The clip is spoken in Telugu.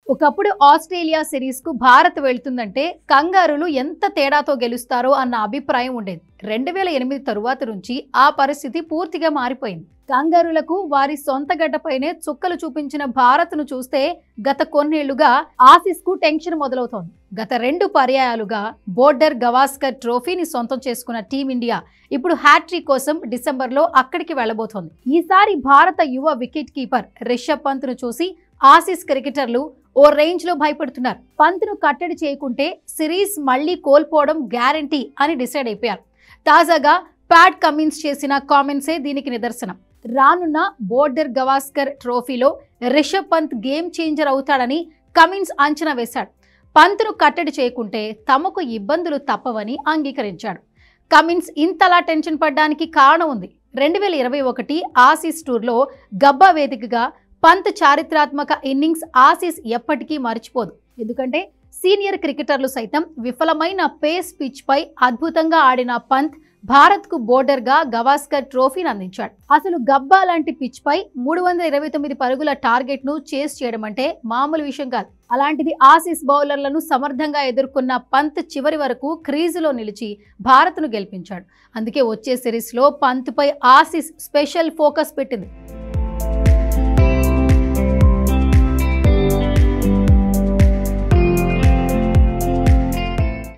ఒకప్పుడు ఆస్ట్రేలియా సిరీస్ కు భారత్ వెళ్తుందంటే కంగారులు ఎంత తేడాతో గెలుస్తారో అన్న అభిప్రాయం ఉండేది. 2008 తరువాత నుంచి ఆ పరిస్థితి పూర్తిగా మారిపోయింది. కంగారులకు వారి సొంత గడ్డపైనే చుక్కలు చూపించిన భారత్ను చూస్తే గత కొన్నేళ్లుగా ఆసీస్ కు టెన్షన్ మొదలవుతోంది. గత 2 పర్యాయాలుగా బోర్డర్ గవాస్కర్ ట్రోఫీని సొంతం చేసుకున్న టీమిండియా ఇప్పుడు హ్యాట్రిక్ కోసం డిసెంబర్లో అక్కడికి వెళ్లబోతోంది. ఈసారి భారత యువ వికెట్ కీపర్ రిషబ్ పంత్ను చూసి ఆసీస్ క్రికెటర్లు ఓ రేంజ్ లో భయపడుతున్నారు. పంత్ను కట్టడి చేయకుంటే సిరీస్ మళ్లీ కోల్పోవడం గ్యారంటీ అని డిసైడ్ అయిపోయారు. తాజాగా ప్యాట్ కమిన్స్ చేసిన కామెంట్సే దీనికి నిదర్శనం. రానున్న బోర్డర్ గవాస్కర్ ట్రోఫీలో రిషబ్ పంత్ గేమ్ చేంజర్ అవుతాడని కమిన్స్ అంచనా వేశాడు. పంత్ను కట్టడి చేయకుంటే తమకు ఇబ్బందులు తప్పవని అంగీకరించాడు. కమిన్స్ ఇంతలా టెన్షన్ పడ్డానికి కారణం ఉంది. 2021 ఆసీస్ టూర్లో గబ్బా వేదికగా పంత్ చారిత్రాత్మక ఇన్నింగ్స్ ఆసీస్ ఎప్పటికీ మర్చిపోదు. ఎందుకంటే సీనియర్ క్రికెటర్లు సైతం విఫలమైన పేస్ పిచ్ పై అద్భుతంగా ఆడిన పంత్ భారత్ కు బోర్డర్ గా గవాస్కర్ ట్రోఫీని అందించాడు. అసలు గబ్బా లాంటి పిచ్ పై 329 పరుగుల టార్గెట్ ను చేస్ చేయడం అంటే మామూలు విషయం కాదు. అలాంటిది ఆసీస్ బౌలర్లను సమర్థంగా ఎదుర్కొన్న పంత్ చివరి వరకు క్రీజులో నిలిచి భారత్ ను గెలిపించాడు. అందుకే వచ్చే సిరీస్ లో పంత్ పై ఆసీస్ స్పెషల్ ఫోకస్ పెట్టింది.